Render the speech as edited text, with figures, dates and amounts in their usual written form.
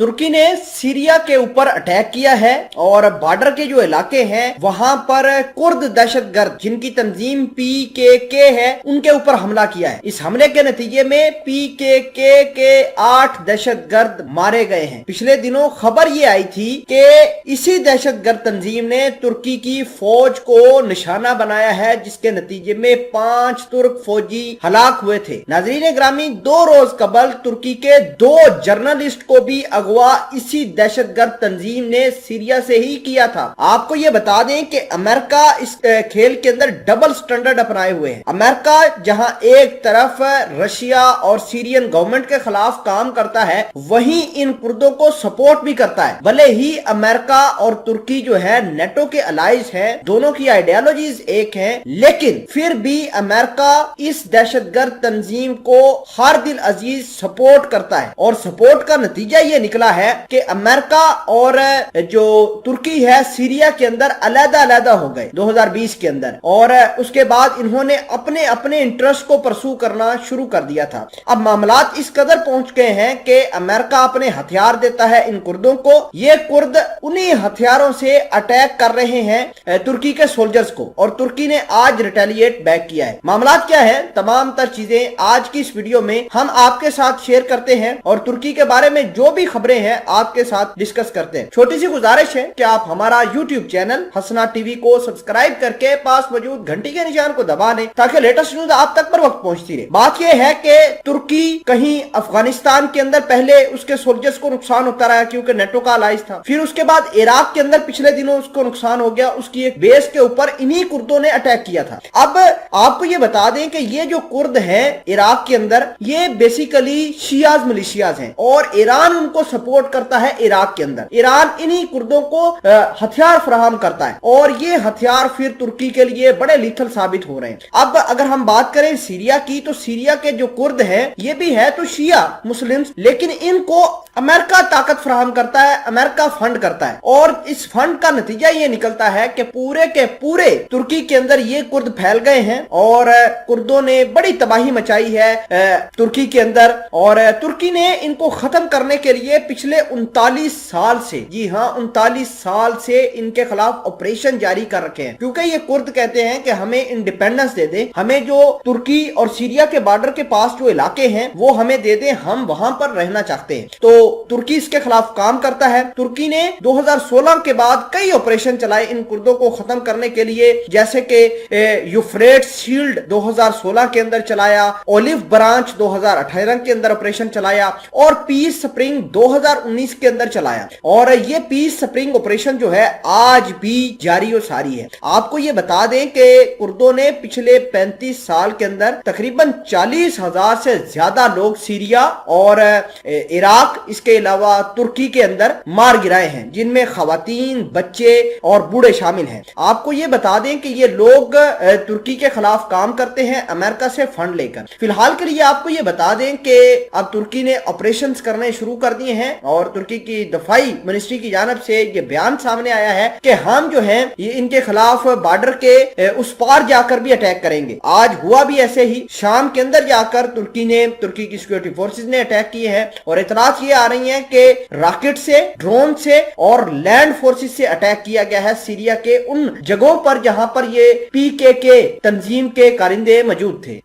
तुर्की ने सीरिया के ऊपर अटैक किया है और बॉर्डर के जो इलाके हैं वहां पर कुर्द दहशतगर्द जिनकी तंजीम PKK है उनके ऊपर हमला किया है। इस हमले के नतीजे में PKK के 8 दहशतगर्द मारे गए हैं। पिछले दिनों खबर ये आई थी कि इसी दहशतगर्द तंजीम ने तुर्की की फौज को निशाना बनाया है, जिसके नतीजे में 5 तुर्क फौजी हलाक हुए थे। नाज़रीन ग्रामी, 2 रोज कबल तुर्की के 2 जर्नलिस्ट को भी अगवा इसी दहशतगर्द तंजीम ने सीरिया से ही किया था। आपको ये बता दें कि अमेरिका इस खेल के अंदर डबल स्टैंडर्ड अपनाए हुए है। अमेरिका जहां एक तरफ रशिया और सीरियन गवर्नमेंट के खिलाफ काम करता है, वहीं इन कुर्दों को सपोर्ट भी करता है। भले ही अमेरिका और तुर्की जो है नेटो के अलाइज हैं, दोनों की आइडियोलॉजीज एक हैं, लेकिन फिर भी अमेरिका इस दहशतगर्द तंजीम को हर दिल अजीज सपोर्ट करता है। और सपोर्ट का नतीजा ये निकला है कि अमेरिका और जो तुर्की है सीरिया के अंदर अलग-अलग हो गए 2020 के अंदर, और उसके बाद इन्होंने अपने अपने इंटरेस्ट को परसू करना शुरू कर दिया था। अब मामलात इस कदर पहुंच गए हैं कि अमेरिका अपने हथियार देता है इन कुर्दों को, ये कुर्द उन्हीं हथियारों से अटैक कर रहे हैं तुर्की के सोल्जर्स को, और तुर्की ने आज रिटेलिएट बैक किया है। मामलात क्या है, तमाम तर चीजें आज की इस वीडियो में हम आपके साथ शेयर करते हैं और तुर्की के बारे में जो भी खबरें हैं आपके साथ डिस्कस करते हैं। छोटी सी गुजारिश है कि आप हमारा यूट्यूब चैनल हसना टीवी को सब्सक्राइब करके पास मौजूद घंटी के निशान को दबा दें ताकि लेटेस्ट न्यूज आप तक पर वक्त पहुंचती रहे। बात यह है कि तुर्की कहीं अफगानिस्तान के अंदर पहले उसके सोल्जर्स को नुकसान होता रहा क्योंकि नेटो का अलाइज था, फिर उसके बाद इराक के अंदर पिछले दिनों उसको नुकसान हो गया, उसकी एक बेस के ऊपर इन्हीं कुर्दों ने अटैक किया था। अब आपको ये बता दें कि ये जो कुर्द हैं इराक के अंदर, ये बेसिकली शियाज मिलिशियाज हैं और ईरान उनको सपोर्ट करता है। इराक के अंदर ईरान इन्हीं कुर्दों को हथियार फराहम करता है और ये हथियार फिर तुर्की के लिए बड़े लीथल साबित हो रहे हैं। अब अगर हम बात करें सीरिया की, तो सीरिया के जो कुर्द हैं ये भी है तो शिया मुस्लिम्स, लेकिन इनको अमेरिका ताकत फराहम करता है, अमेरिका फंड करता है, और इस फंड का नतीजा ये निकलता है कि पूरे के पूरे तुर्की के अंदर ये कुर्द फैल गए हैं और कुर्दों ने बड़ी तबाही मचाई है तुर्की के अंदर। और तुर्की ने इनको खत्म करने के लिए पिछले 39 साल से, जी हाँ 39 साल से इनके खिलाफ ऑपरेशन जारी कर रखे हैं, क्योंकि ये कुर्द कहते हैं कि हमें इंडिपेंडेंस दे दें, हमें जो तुर्की और सीरिया के बॉर्डर के पास जो इलाके हैं वो हमें दे दें, हम वहां पर रहना चाहते हैं। तो तुर्की इसके खिलाफ काम करता है। तुर्की ने 2016 के बाद कई ऑपरेशन चलाए इन कुर्दों को खत्म करने के लिए, जैसे कि यूफ्रेट्स शील्ड 2016 के अंदर चलाया, ओलिव ब्रांच 2018 के अंदर ऑपरेशन चलाया और पीस स्प्रिंग 2019 के अंदर चलाया। और ये पीस स्प्रिंग ऑपरेशन जो है आज भी जारी और सारी है। आपको ये बता दें कि कुर्दों ने पिछले 35 साल के अंदर तकरीबन 40,000 से ज्यादा लोग सीरिया और इराक, इसके अलावा तुर्की के अंदर मार गिराए हैं, जिनमें खवातीन, बच्चे और बूढ़े शामिल हैं। आपको ये बता दें कि ये लोग तुर्की के खिलाफ काम करते हैं अमेरिका से फंड लेकर। फिलहाल के लिए आपको ये बता दें कि अब तुर्की ने ऑपरेशंस करने शुरू कर दिए हैं और तुर्की की दफाई मिनिस्ट्री की जानिब से ये बयान सामने आया है कि हम जो हैं ये इनके खिलाफ बॉर्डर के उस पार जाकर भी अटैक करेंगे। आज हुआ भी ऐसे ही, शाम के अंदर जाकर तुर्की की सिक्योरिटी फोर्सेज ने अटैक किए हैं और इतलात ये आ रही है कि रॉकेट से, ड्रोन से और लैंड फोर्सेस से अटैक किया गया है सीरिया के उन जगहों पर जहां पर ये PKK तंजीम के कारिंदे मौजूद थे।